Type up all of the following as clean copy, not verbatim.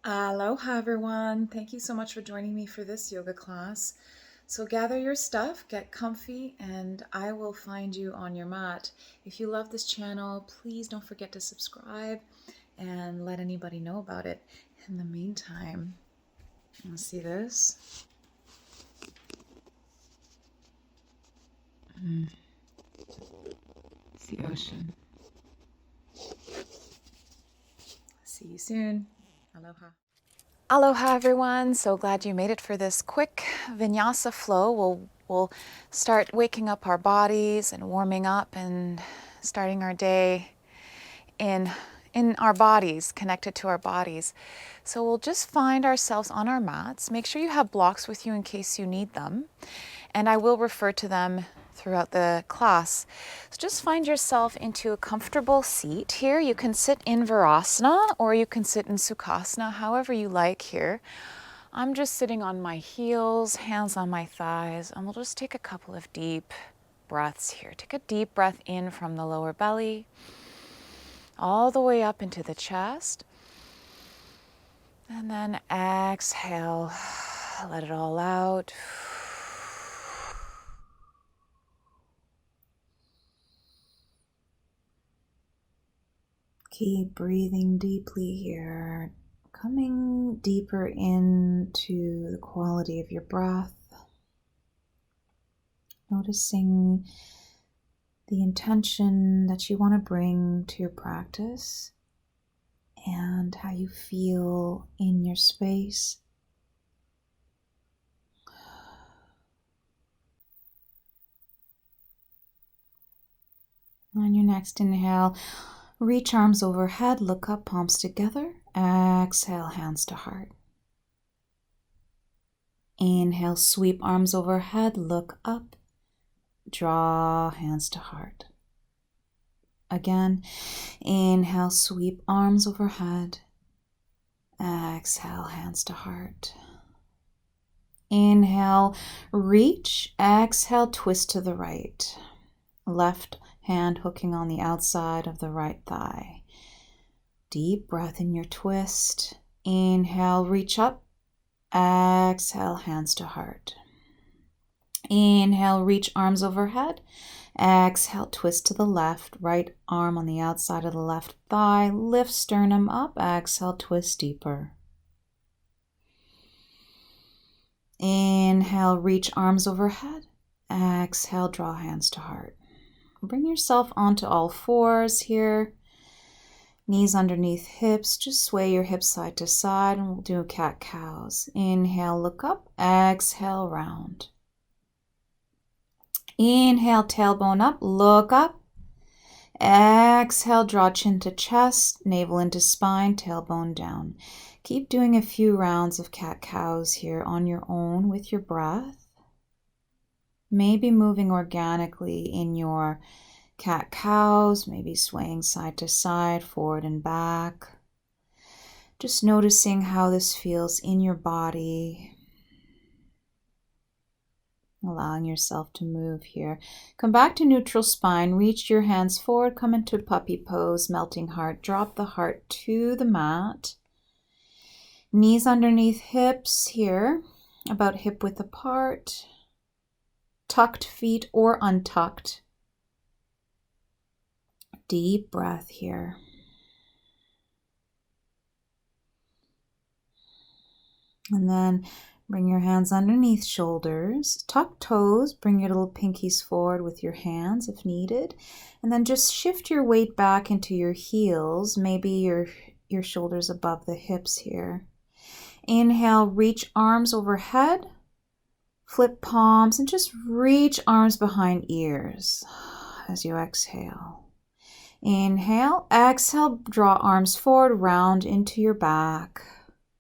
Aloha everyone. Thank you so much for joining me for this yoga class. So gather your stuff, get comfy, and I will find you on your mat. If you love this channel, please don't forget to subscribe and let anybody know about it. In the meantime, let's see this. It's the ocean. See you soon. Aloha. Aloha everyone. So glad you made it for this quick vinyasa flow. We'll start waking up our bodies and warming up and starting our day in our bodies, connected to our bodies. So we'll just find ourselves on our mats. Make sure you have blocks with you in case you need them. And I will refer to them throughout the class. So just find yourself into a comfortable seat here. You can sit in Virasana or you can sit in Sukhasana, however you like here. I'm just sitting on my heels, hands on my thighs, and we'll just take a couple of deep breaths here. Take a deep breath in from the lower belly, all the way up into the chest. And then exhale, let it all out. Keep breathing deeply here, coming deeper into the quality of your breath, noticing the intention that you want to bring to your practice and how you feel in your space. On your next inhale, reach arms overhead, look up, palms together. Exhale, hands to heart. Inhale, sweep arms overhead, look up, draw hands to heart. Again, inhale, sweep arms overhead. Exhale, hands to heart. Inhale, reach. Exhale, twist to the right. Left hand hooking on the outside of the right thigh. Deep breath in your twist. Inhale, reach up. Exhale, hands to heart. Inhale, reach arms overhead. Exhale, twist to the left. Right arm on the outside of the left thigh. Lift sternum up. Exhale, twist deeper. Inhale, reach arms overhead. Exhale, draw hands to heart. Bring yourself onto all fours here. Knees underneath hips. Just sway your hips side to side and we'll do cat-cows. Inhale, look up. Exhale, round. Inhale, tailbone up. Look up. Exhale, draw chin to chest, navel into spine, tailbone down. Keep doing a few rounds of cat-cows here on your own with your breath. Maybe moving organically in your cat-cows, maybe swaying side to side, forward and back. Just noticing how this feels in your body. Allowing yourself to move here. Come back to neutral spine, reach your hands forward, come into puppy pose, melting heart. Drop the heart to the mat. Knees underneath hips here, about hip width apart. Tucked feet or untucked. Deep breath here. And then bring your hands underneath shoulders. Tuck toes. Bring your little pinkies forward with your hands if needed. And then just shift your weight back into your heels. Maybe your shoulders above the hips here. Inhale, reach arms overhead. Flip palms and just reach arms behind ears as you exhale. Inhale, exhale, draw arms forward, round into your back.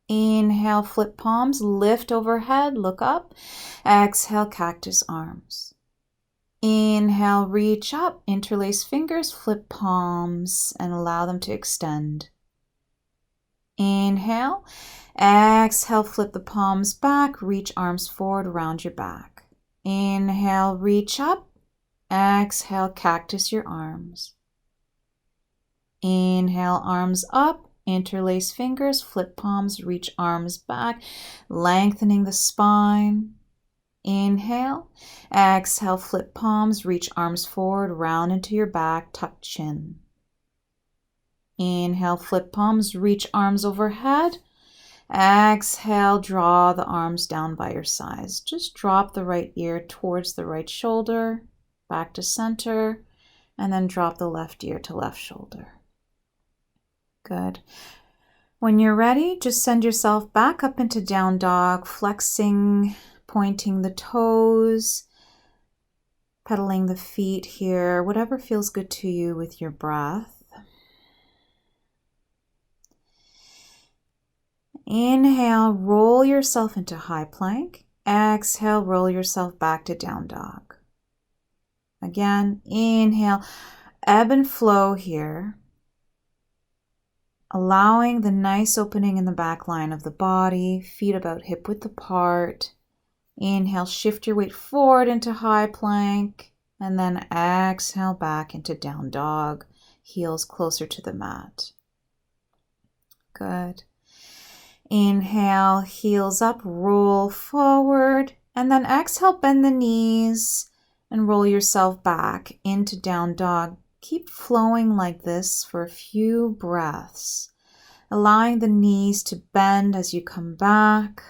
Inhale, flip palms, lift overhead, look up. Exhale, cactus arms. Inhale, reach up, interlace fingers, flip palms, and allow them to extend. Inhale, exhale, flip the palms back, reach arms forward, round your back. Inhale, reach up. Exhale, cactus your arms. Inhale, arms up. Interlace fingers, flip palms, reach arms back, lengthening the spine. Inhale. Exhale, flip palms, reach arms forward, round into your back, tuck chin. Inhale, flip palms, reach arms overhead. Exhale, draw the arms down by your sides. Just drop the right ear towards the right shoulder, back to center, and then drop the left ear to left shoulder. Good. When you're ready, just send yourself back up into down dog, flexing, pointing the toes, pedaling the feet here, whatever feels good to you with your breath. Inhale, roll yourself into high plank. Exhale, roll yourself back to down dog. Again, inhale, ebb and flow here, allowing the nice opening in the back line of the body, feet about hip width apart. Inhale, shift your weight forward into high plank, and then exhale back into down dog, heels closer to the mat. Good. Inhale, heels up, roll forward, and then exhale, bend the knees and roll yourself back into down dog. Keep flowing like this for a few breaths, allowing the knees to bend as you come back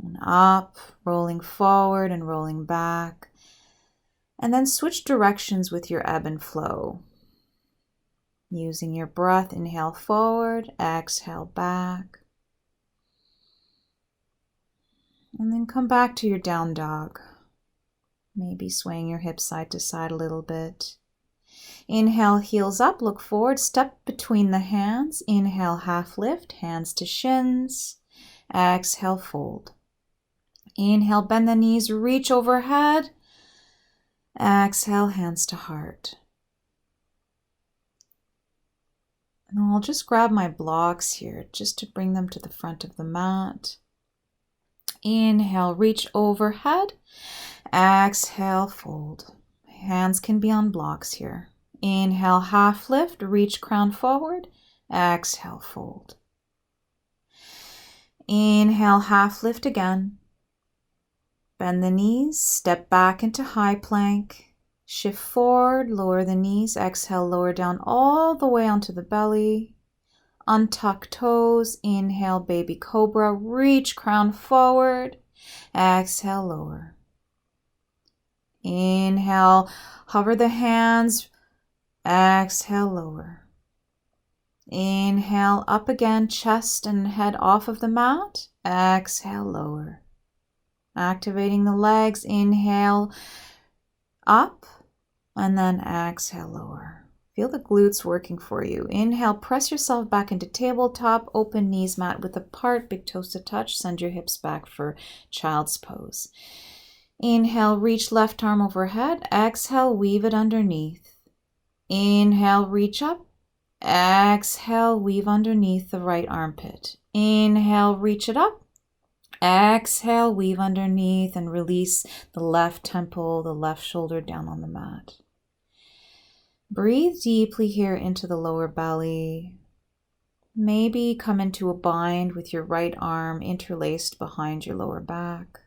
and up, rolling forward and rolling back. And then switch directions with your ebb and flow. Using your breath, inhale forward, exhale back. And then come back to your down dog. Maybe swaying your hips side to side a little bit. Inhale, heels up, look forward, step between the hands. Inhale, half lift, hands to shins. Exhale, fold. Inhale, bend the knees, reach overhead. Exhale, hands to heart. And I'll just grab my blocks here just to bring them to the front of the mat. Inhale, reach overhead. Exhale, fold. Hands can be on blocks here. Inhale, half lift, reach crown forward. Exhale, fold. Inhale, half lift again. Bend the knees, step back into high plank. Shift forward, lower the knees. Exhale, lower down all the way onto the belly. Untuck toes. Inhale, baby cobra. Reach crown forward. Exhale, lower. Inhale, hover the hands. Exhale, lower. Inhale, up again, chest and head off of the mat. Exhale, lower. Activating the legs. Inhale, up, and then exhale, lower. Feel the glutes working for you. Inhale, press yourself back into tabletop, open knees mat width apart, big toes to touch. Send your hips back for child's pose. Inhale, reach left arm overhead. Exhale, weave it underneath. Inhale, reach up. Exhale, weave underneath the right armpit. Inhale, reach it up. Exhale, weave underneath and release the left temple, the left shoulder down on the mat. Breathe deeply here into the lower belly. Maybe come into a bind with your right arm interlaced behind your lower back.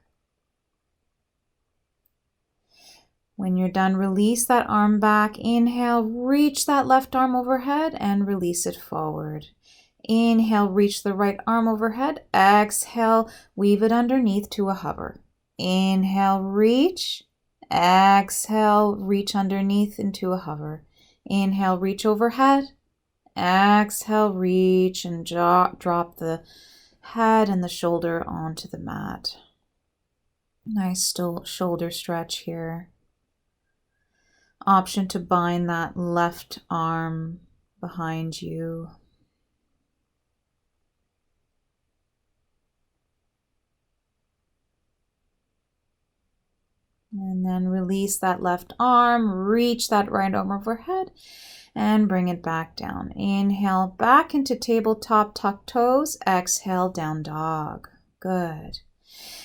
When you're done, release that arm back. Inhale, reach that left arm overhead and release it forward. Inhale, reach the right arm overhead. Exhale, weave it underneath to a hover. Inhale, reach. Exhale, reach underneath into a hover. Inhale, reach overhead. Exhale, reach and drop the head and the shoulder onto the mat. Nice shoulder stretch here. Option to bind that left arm behind you. And then release that left arm, reach that right arm overhead, and bring it back down. Inhale, back into tabletop, tuck toes. Exhale, down dog. Good.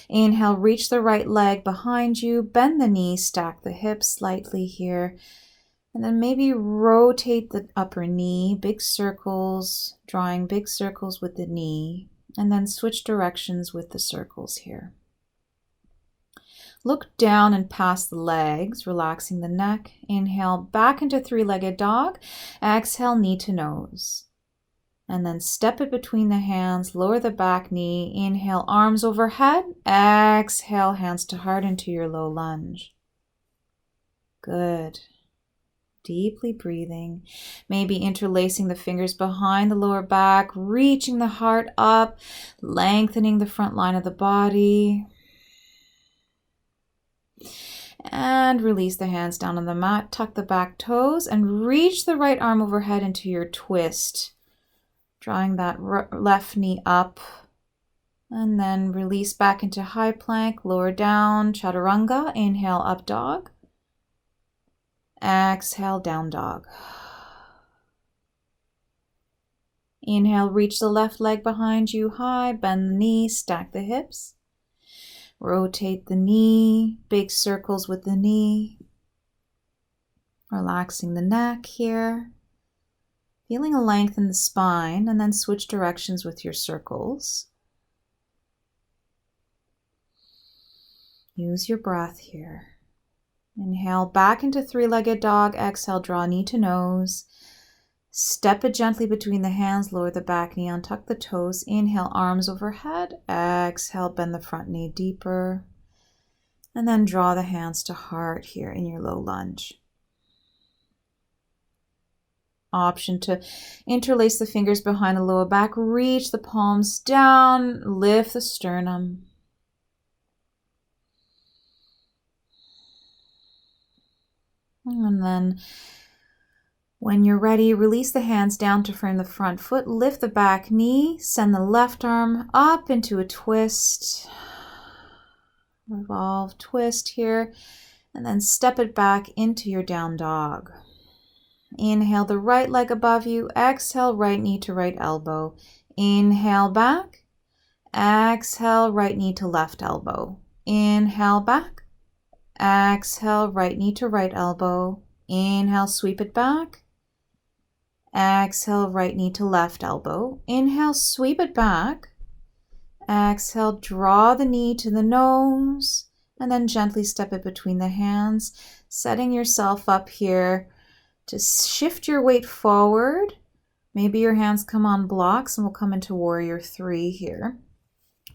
Inhale, reach the right leg behind you, bend the knees, stack the hips slightly here. And then maybe rotate the upper knee, big circles, drawing big circles with the knee, and then switch directions with the circles here. Look down and past the legs, relaxing the neck. Inhale, back into three-legged dog. Exhale, knee to nose. And then step it between the hands, lower the back knee. Inhale, arms overhead. Exhale, hands to heart into your low lunge. Good. Deeply breathing, maybe interlacing the fingers behind the lower back, reaching the heart up, lengthening the front line of the body. And release the hands down on the mat, tuck the back toes, and reach the right arm overhead into your twist. Drawing that left knee up. And then release back into high plank, lower down, chaturanga. Inhale, up dog. Exhale, down dog. Inhale, reach the left leg behind you high, bend the knee, stack the hips. Rotate the knee, big circles with the knee. Relaxing the neck here. Feeling a length in the spine, and then switch directions with your circles. Use your breath here. Inhale, back into three-legged dog. Exhale, draw knee to nose. Step it gently between the hands, lower the back knee, untuck the toes. Inhale, arms overhead. Exhale, bend the front knee deeper. And then draw the hands to heart here in your low lunge. Option to interlace the fingers behind the lower back. Reach the palms down. Lift the sternum. And then when you're ready, release the hands down to frame the front foot. Lift the back knee. Send the left arm up into a twist. Revolve, twist here. And then step it back into your down dog. Inhale the right leg above you. Exhale, right knee to right elbow. Inhale back. Exhale, right knee to left elbow. Inhale back. Exhale, right knee to right elbow. Inhale, sweep it back. Exhale, right knee to left elbow. Inhale, sweep it back. Exhale, draw the knee to the nose. And then gently step it between the hands, setting yourself up here to shift your weight forward. Maybe your hands come on blocks, and we'll come into warrior 3 here.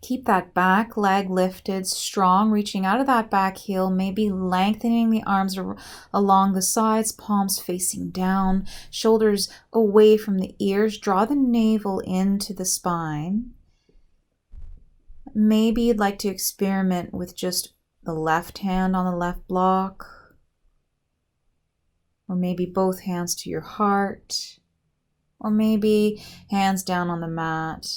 Keep that back leg lifted, strong, reaching out of that back heel, maybe lengthening the arms along the sides, palms facing down, shoulders away from the ears. Draw the navel into the spine. Maybe you'd like to experiment with just the left hand on the left block, or maybe both hands to your heart, or maybe hands down on the mat.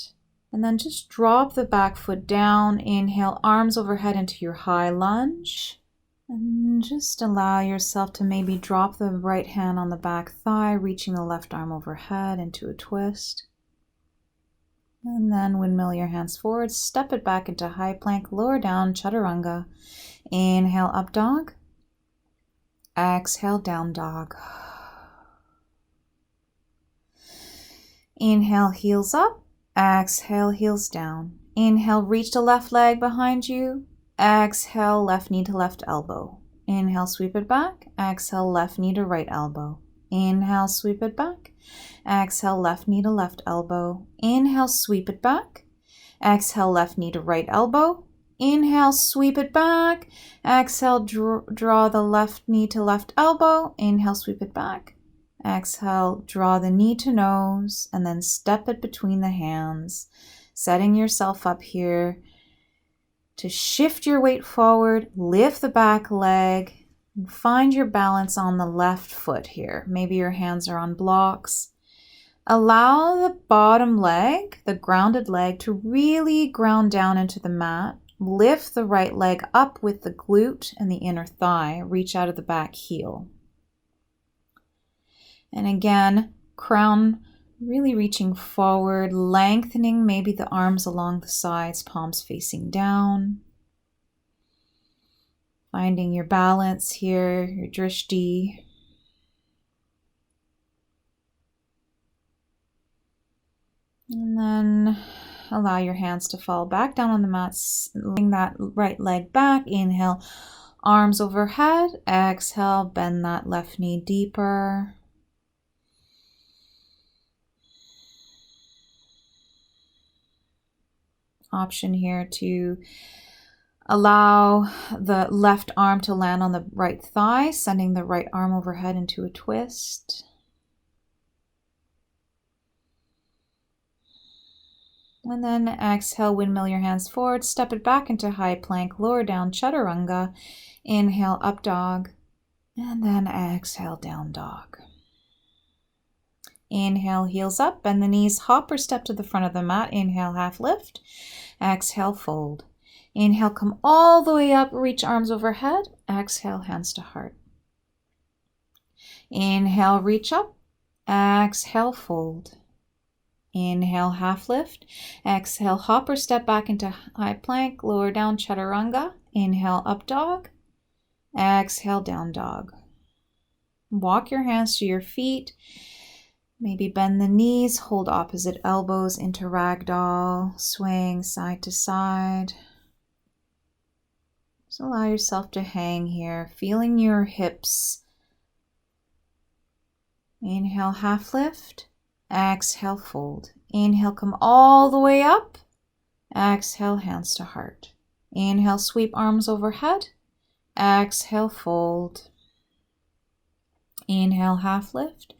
And then just drop the back foot down. Inhale, arms overhead into your high lunge. And just allow yourself to maybe drop the right hand on the back thigh, reaching the left arm overhead into a twist. And then windmill your hands forward, step it back into high plank, lower down, chaturanga. Inhale, up dog. Exhale, down dog. Inhale, heels up. Exhale, heels down. Inhale, reach the left leg behind you. Exhale, left knee to left elbow. Inhale, sweep it back. Exhale, left knee to right elbow. Inhale, sweep it back. Exhale, left knee to left elbow. Inhale, sweep it back. Exhale, left knee to right elbow. Inhale, sweep it back. Exhale, draw the left knee to left elbow. Inhale, sweep it back. Exhale, draw the knee to nose, and then step it between the hands, setting yourself up here to shift your weight forward, lift the back leg, and find your balance on the left foot here. Maybe your hands are on blocks. Allow the bottom leg, the grounded leg, to really ground down into the mat. Lift the right leg up with the glute and the inner thigh. Reach out of the back heel. And again, crown really reaching forward, lengthening maybe the arms along the sides, palms facing down. Finding your balance here, your drishti. And then allow your hands to fall back down on the mat, laying that right leg back. Inhale, arms overhead. Exhale, bend that left knee deeper. Option here to allow the left arm to land on the right thigh, sending the right arm overhead into a twist. And then exhale, windmill your hands forward, step it back into high plank, lower down, chaturanga. Inhale, up dog, and then exhale, down dog. Inhale, heels up, bend the knees, hop or step to the front of the mat. Inhale, half lift. Exhale, fold. Inhale, come all the way up, reach arms overhead. Exhale, hands to heart. Inhale, reach up. Exhale, fold. Inhale, half lift. Exhale, hop or step back into high plank, lower down, chaturanga. Inhale, up dog. Exhale, down dog. Walk your hands to your feet. Maybe bend the knees, hold opposite elbows into ragdoll, swing side to side. Just allow yourself to hang here, feeling your hips. Inhale, half lift. Exhale, fold. Inhale, come all the way up. Exhale, hands to heart. Inhale, sweep arms overhead. Exhale, fold. Inhale, half lift.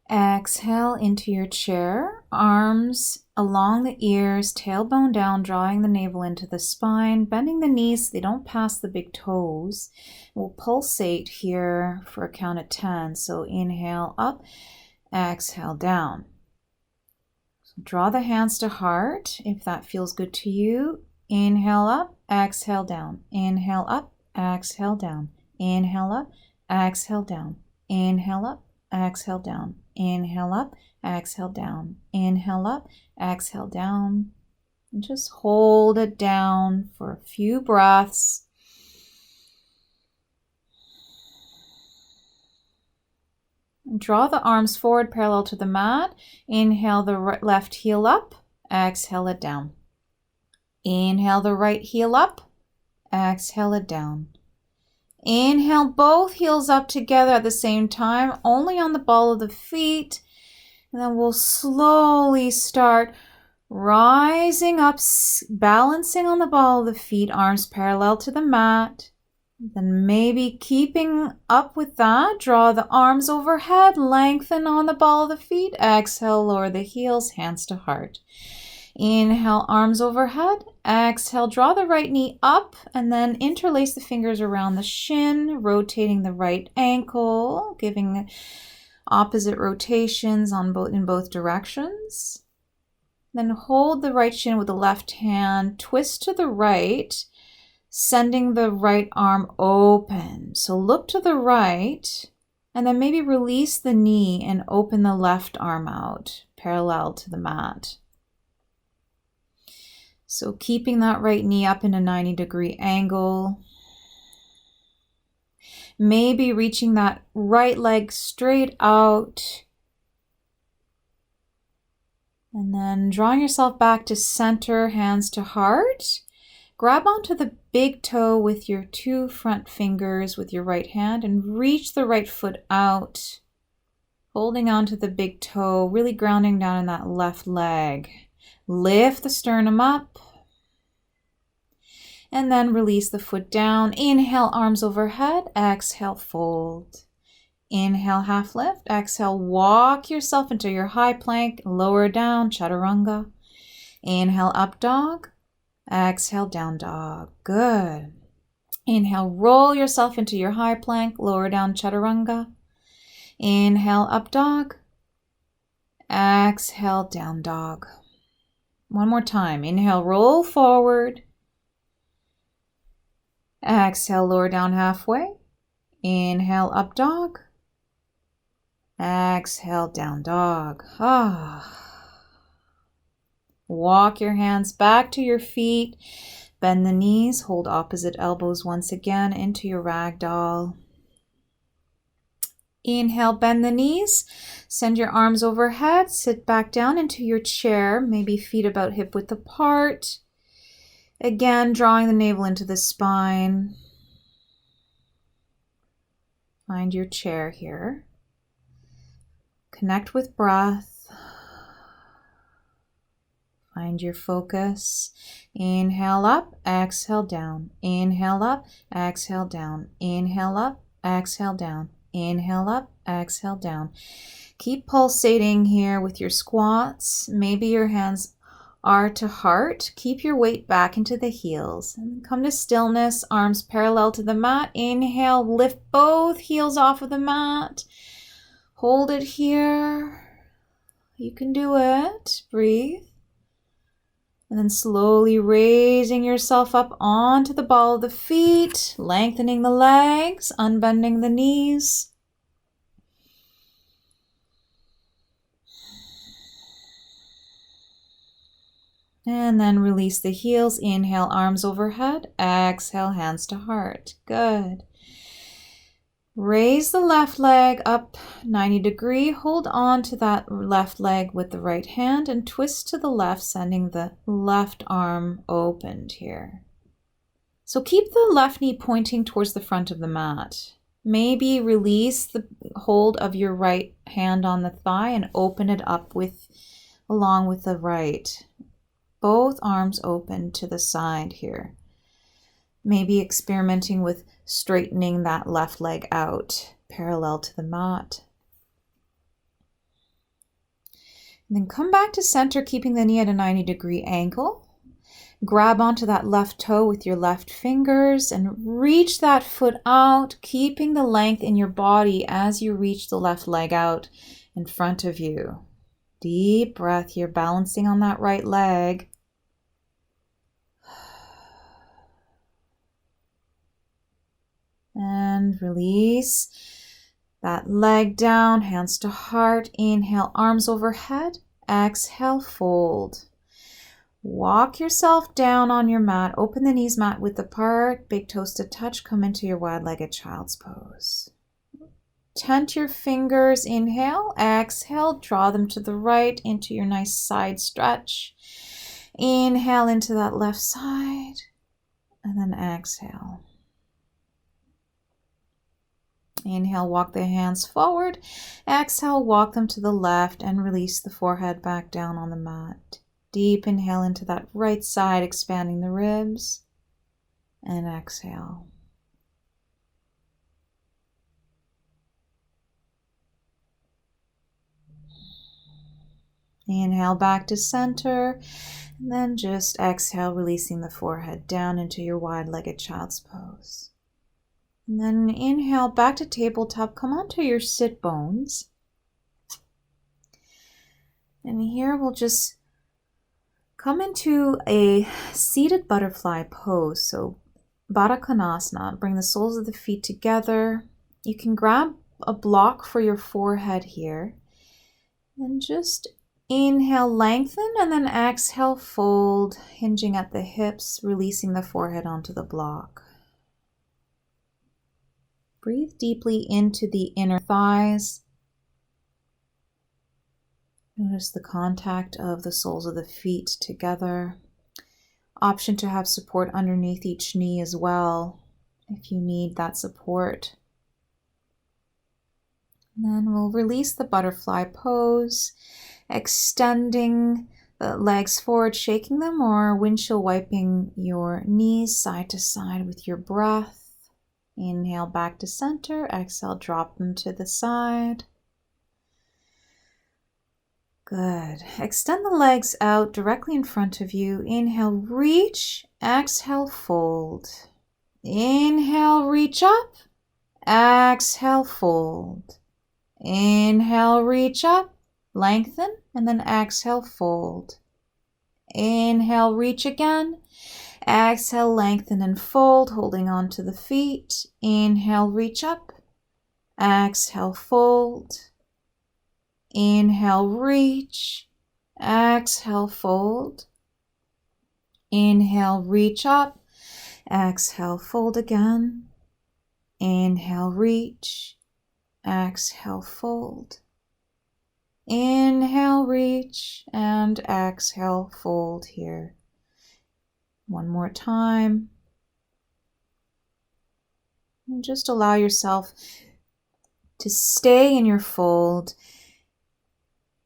Exhale into your chair, arms along the ears, tailbone down, drawing the navel into the spine, bending the knees so they don't pass the big toes. We'll pulsate here for a count of 10. So inhale up, exhale down. So draw the hands to heart if that feels good to you. Inhale up, exhale down. Inhale up, exhale down. Inhale up, exhale down. Inhale up, exhale down. Inhale up, exhale down. Inhale up, exhale down. And just hold it down for a few breaths. And draw the arms forward parallel to the mat. Inhale the left heel up, exhale it down. Inhale the right heel up, exhale it down. Inhale both heels up together at the same time, only on the ball of the feet. And then we'll slowly start rising up, balancing on the ball of the feet, arms parallel to the mat. Then maybe keeping up with that, draw the arms overhead, lengthen on the ball of the feet. Exhale, lower the heels, hands to heart. Inhale, arms overhead. Exhale, draw the right knee up and then interlace the fingers around the shin, rotating the right ankle, giving opposite rotations in both directions. Then hold the right shin with the left hand, twist to the right, sending the right arm open. So look to the right and then maybe release the knee and open the left arm out, parallel to the mat. So keeping that right knee up in a 90-degree angle. Maybe reaching that right leg straight out. And then drawing yourself back to center, hands to heart. Grab onto the big toe with your two front fingers with your right hand and reach the right foot out. Holding onto the big toe, really grounding down in that left leg. Lift the sternum up. And then release the foot down. Inhale, arms overhead. Exhale, fold. Inhale, half lift. Exhale, walk yourself into your high plank. Lower down, chaturanga. Inhale, up dog. Exhale, down dog. Good. Inhale, roll yourself into your high plank. Lower down, chaturanga. Inhale, up dog. Exhale, down dog. One more time. Inhale, roll forward. Exhale, lower down halfway. Inhale, up dog. Exhale, down dog. Walk your hands back to your feet. Bend the knees. Hold opposite elbows once again into your ragdoll. Inhale, bend the knees. Send your arms overhead. Sit back down into your chair, maybe feet about hip width apart. Again, drawing the navel into the spine. Find your chair here. Connect with breath. Find your focus. Inhale up, exhale down. Inhale up, exhale down. Inhale up, exhale down. Inhale up, exhale down. Keep pulsating here with your squats. Maybe your hands are to heart. Keep your weight back into the heels. And come to stillness, arms parallel to the mat. Inhale, lift both heels off of the mat. Hold it here. You can do it. Breathe. And then slowly raising yourself up onto the ball of the feet, lengthening the legs, unbending the knees. And then release the heels. Inhale, arms overhead. Exhale, hands to heart. Good. Raise the left leg up 90 degrees. Hold on to that left leg with the right hand and twist to the left, sending the left arm opened here. So keep the left knee pointing towards the front of the mat. Maybe release the hold of your right hand on the thigh and open it up along with the right. Both arms open to the side here. Maybe experimenting with straightening that left leg out parallel to the mat. And then come back to center, keeping the knee at a 90-degree angle. Grab onto that left toe with your left fingers and reach that foot out, keeping the length in your body as you reach the left leg out in front of you. Deep breath here, balancing on that right leg. And release that leg down, hands to heart. Inhale, arms overhead. Exhale, fold. Walk yourself down on your mat. Open the knees mat width apart. Big toes to touch. Come into your wide-legged child's pose. Tent your fingers. Inhale. Exhale. Draw them to the right into your nice side stretch. Inhale into that left side. And then exhale. Inhale, walk the hands forward. Exhale, walk them to the left and release the forehead back down on the mat. Deep inhale into that right side, expanding the ribs. And exhale. Inhale back to center. And then just exhale, releasing the forehead down into your wide-legged child's pose. And then inhale back to tabletop. Come onto your sit bones. And here we'll just come into a seated butterfly pose. So Baddha Konasana. Bring the soles of the feet together. You can grab a block for your forehead here. And just inhale, lengthen, and then exhale, fold, hinging at the hips, releasing the forehead onto the block. Breathe deeply into the inner thighs. Notice the contact of the soles of the feet together. Option to have support underneath each knee as well, if you need that support. And then we'll release the butterfly pose, extending the legs forward, shaking them, or windshield wiping your knees side to side with your breath. Inhale back to center, exhale, drop them to the side. Good. Extend the legs out directly in front of you. Inhale, reach, exhale, fold. Inhale, reach up, exhale, fold. Inhale, reach up, lengthen, and then exhale, fold. Inhale, reach again. Exhale, lengthen and fold, holding on to the feet. Inhale, reach up. Exhale, fold. Inhale, reach. Exhale, fold. Inhale, reach up. Exhale, fold again. Inhale, reach. Exhale, fold. Inhale, reach, and exhale, fold here. One more time. And just allow yourself to stay in your fold.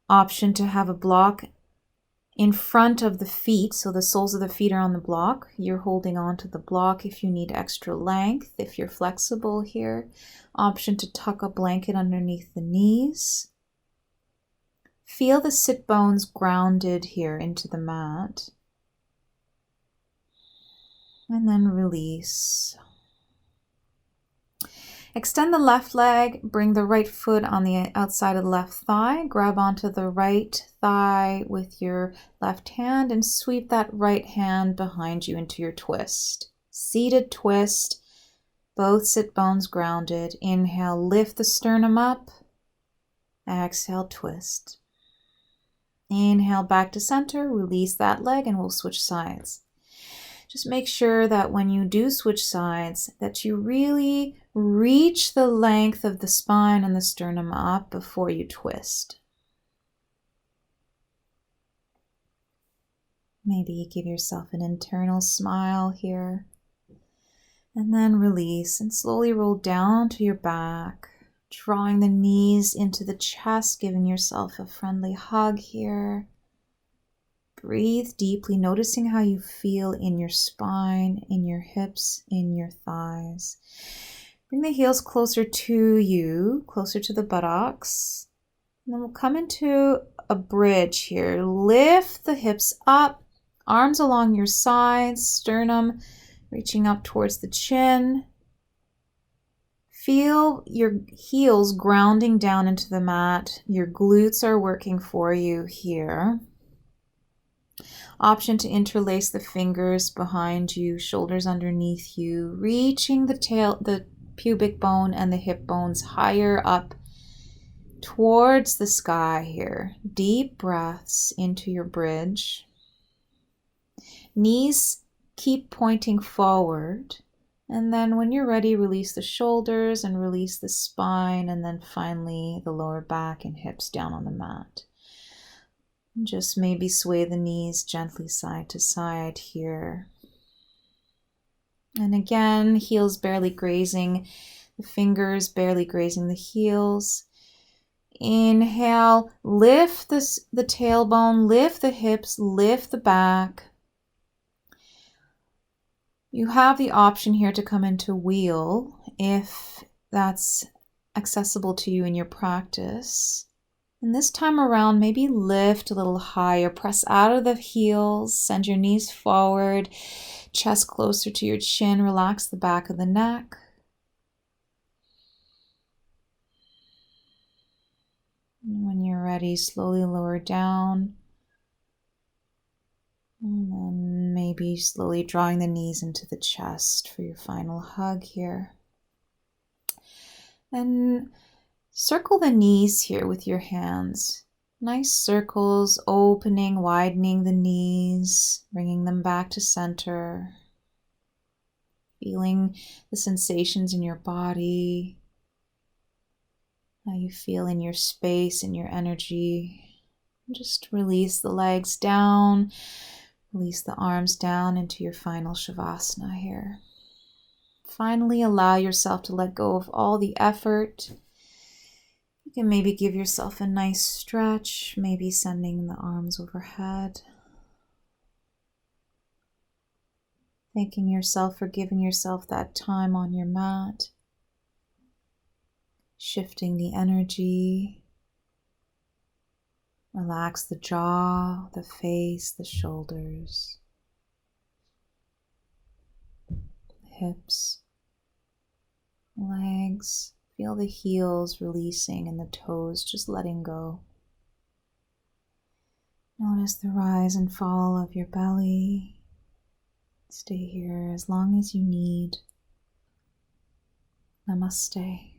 Option to have a block in front of the feet, so the soles of the feet are on the block. You're holding on to the block if you need extra length, if you're flexible here. Option to tuck a blanket underneath the knees. Feel the sit bones grounded here into the mat. And then release. Extend the left leg, bring the right foot on the outside of the left thigh, grab onto the right thigh with your left hand and sweep that right hand behind you into your twist. Seated twist, both sit bones grounded. Inhale, lift the sternum up. Exhale, twist. Inhale, back to center, release that leg and we'll switch sides. Just make sure that when you do switch sides, that you really reach the length of the spine and the sternum up before you twist. Maybe give yourself an internal smile here. And then release and slowly roll down to your back, drawing the knees into the chest, giving yourself a friendly hug here. Breathe deeply, noticing how you feel in your spine, in your hips, in your thighs. Bring the heels closer to you, closer to the buttocks. And then we'll come into a bridge here. Lift the hips up, arms along your sides, sternum reaching up towards the chin. Feel your heels grounding down into the mat. Your glutes are working for you here. Option to interlace the fingers behind you, shoulders underneath you, reaching the pubic bone and the hip bones higher up towards the sky here. Deep breaths into your bridge. Knees keep pointing forward. And then when you're ready, release the shoulders and release the spine. And then finally the lower back and hips down on the mat. Just maybe sway the knees gently side to side here. And again, heels barely grazing, the fingers barely grazing the heels. Inhale, lift the tailbone, lift the hips, lift the back. You have the option here to come into wheel if that's accessible to you in your practice. And this time around, maybe lift a little higher, press out of the heels, send your knees forward, chest closer to your chin, relax the back of the neck. And when you're ready, slowly lower down. And then maybe slowly drawing the knees into the chest for your final hug here. And circle the knees here with your hands. Nice circles, opening, widening the knees, bringing them back to center. Feeling the sensations in your body, how you feel in your space and your energy. Just release the legs down, release the arms down into your final Shavasana here. Finally, allow yourself to let go of all the effort. You can maybe give yourself a nice stretch, maybe sending the arms overhead. Thanking yourself for giving yourself that time on your mat. Shifting the energy. Relax the jaw, the face, the shoulders, hips, legs. Feel the heels releasing and the toes just letting go. Notice the rise and fall of your belly. Stay here as long as you need. Namaste.